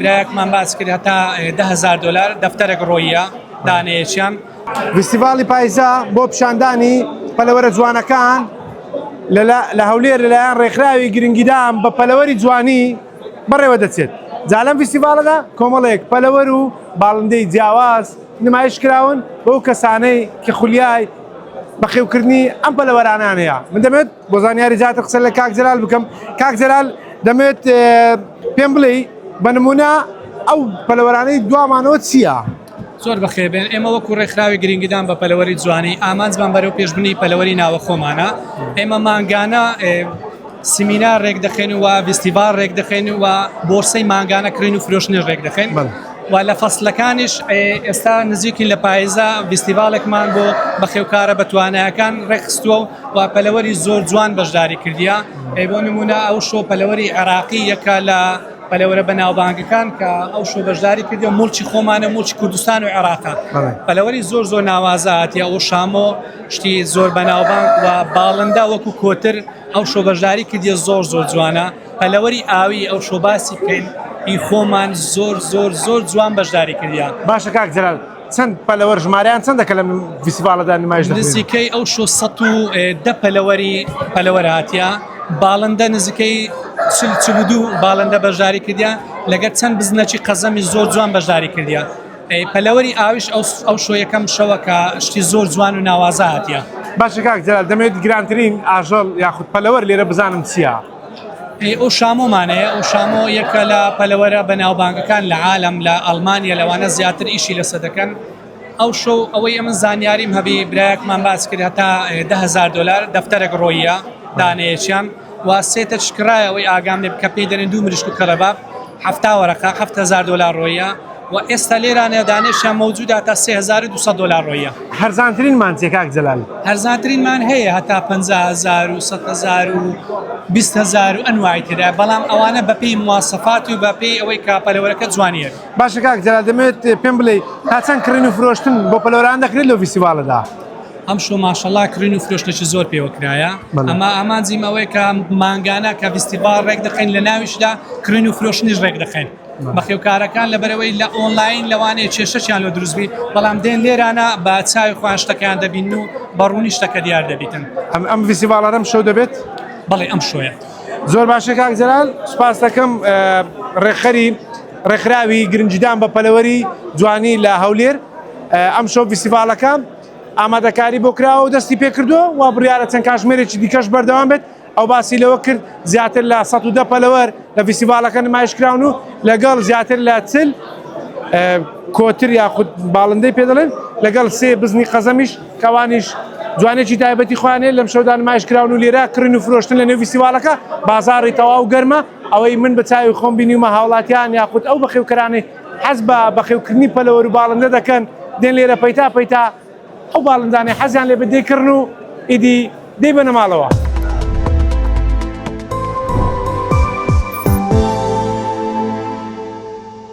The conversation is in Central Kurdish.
برایەکمان باس کرد هەتا $10,000 دەفتەرێک ڕۆیە دانەیەکیان. فستیڤاڵی پایزە بۆ پیشاندانی پەلەوەرە جوانەکان لە هەولێر لەلایەن ڕێکخراوی گرنگیدان بە پەلەوەری جوانی بەڕێوە دەچێت. جا لەم فستیڤاڵەدا کۆمەڵێک پەلەوەر و باڵندەی جیاواز نمایش کراون بەو کەسانەی کە خولیای بەخێوکردنی ئەم پەلەوەرانانەیە. من دەمێت بۆ زانیاری زیاتر قسە لە کاک جەلال بکەم. کاک جەلال دەمێت پێم بڵێ بە نمونە ئەو پەلەوەرانەی دوامانەوە چییە؟ زۆر بەخێبێن ئێمە وەکو ڕێکخراوی گرنگیدان بە پەلەوەری جوانی ئامانجمان بەرەو پێشبنی پەلەوەری ناوە خۆمانە. ئێمە مانگانە سیمینار ڕێک دەخێن و فستیڤال ڕێک دەخێن و بۆرسەی مانگانە کڕین و فرۆشتنی ڕێک دەخێن و لە فەسلەکانیش ئێستا نزیکین لە پاییزە فستیڤالێکمان بۆ بەخێوکارە بەتوانایەکان ڕێکخستووە و پەلەوەری زۆر جوان بەشداری کردیە. بۆ نمونە ئەو شۆ پەلەوەری عێراقی یەکە لە پەلەوەرە بەناوبانگەکان کە ئەو شۆ بەشداری کردی و موڵکی خۆمانە موڵکی کوردستان و عێراقا. پەلەوەری زۆر ناوازە هاتیە ئەو شامۆ شتی زۆر بەناوبانگ و باڵندە وەکو کۆتر ئەو شۆ بەشداری کردیە زۆر جوانە. پەلەوەری ئاوی ئەو شۆ باسی بکەین ئی خۆمان زۆر جوان بەشداری کردیە. باشە کاک جەلال چەند پەلەوەر ژمارەیان چەندە کە لەم فستیڤاڵەدا نمایش دەکرێن؟ نزیکەی ئەو شۆ 110 پەلەوەر هاتیە. باڵندە نزیکەی 42 باڵندە بەشداری کردیە لەگەر چەند بزنەکی قەزەمی زۆر جوان بەشداری کردیە. پەلەوەری ئاویش ئەو شۆ یەکەم شەوە کە شتی زۆر جوان و ناوازە هاتیە. باشە کاک جەلال دەمەوێت گرانترین ئاژەڵ یاخود پەلەوەر لێرە بزانم چییە؟ ئەو شامۆمانەیە ئەو شامۆ یەکە لە پەلەوەرە بەناوبانگەکان لە عالەم لە ئەڵمانیا لەوانە زیاتر ئیشی لەسەر دەکەن. ئەو شۆ ئەوەی ئەمە زانیاریم هەبی برایەکمان باس کرد هەتا $10,000 دەفتەرێک ڕۆیە دانەیەکیان و سێتە شکرایە ئەوەی ئاگام لێ بکە پێی دەرێن 2 مریشک و کەرەباب 7 وەرەقە $7,000 ڕۆیە و ئێستا لێرانەیە دانێشیان مەوجودە تا $3,200 ڕۆیە. هەرزانترینمان چێ کاک جەلال؟ هەرزانترینمان هەیە هەتا $50,000 و $100,000 و $20,000 و ئەنوای ترە، بەڵام ئەوانە بەپێی مواسەفاتی و بەپێی ئەوەی کە پەلەوەرەکە جوانیە. باشە کاک جەلال دەمێت پێم بڵێ تا چەند کڕین و فرۆشتن بۆ پەلەوەران دەکرێت لەو فستیڤاڵەدا؟ ئەم شۆ ماشەڵڵا کڕین و فرۆشتێکی زۆر پێوەکرایە. ئەمە ئامانجیم ئەوەی کە مانگانە کە فستیڤال ڕێک دەخەین لە ناویشدا کڕین و فرۆشتنیش ڕێک دەخەین. بەخێوکارەکان لەبەرەوەی لە ئۆنلاین لەوانەیە کێشەیان لە دروستبی، بەڵام دێن لێرانە بە چاوی خۆیان شتەکەیان دەبین و بەڕوونی شتەکە دیار دەبیتن. ئەم فستیڤاڵە شەو دەبێت؟ بەڵێ ئەم شۆیە. زۆر باشە کاک جەلال سوپاس دەکەم ڕێکخراوی گرنگیدان بە پەلەوەری جوانی لە هەولێر. ئەم شۆ فستیڤاڵەکە ئامادەکاری بۆ کراوە و دەستی پێ کردووە و بڕیارە چەند کاتژمێرێکی دیکەش بەردەوام بێت. ئەو باسی لەوە کرد زیاتر لە 110 پەلەوەر لە فستیڤاڵەکە نمایش کراون و لەگەڵ زیاتر لە 40 کۆتر یاخود باڵندەی پێ دەڵێن لەگەڵ 3 بزنی قەزەمیش کەوانیش جوانێکی تایبەتی خۆیانێ لەم شەودا نمایش کراون و لێرە کڕین و فرۆشتن لە نێو فستیڤاڵەکە بازاڕی تەواو گەرمە. ئەوەی من بە چاوی خۆم بینیمە هاوڵاتیان یاخود ئەو بەخێوکەرانەی حەز بە بەخێوکردنی پەلەوەر و باڵندە دەکەن دێن لێرە پەیتا ئەو باڵندانەی حەزیان لێ بەدەیکردن و ئیدی دەیبەنە ماڵەوە.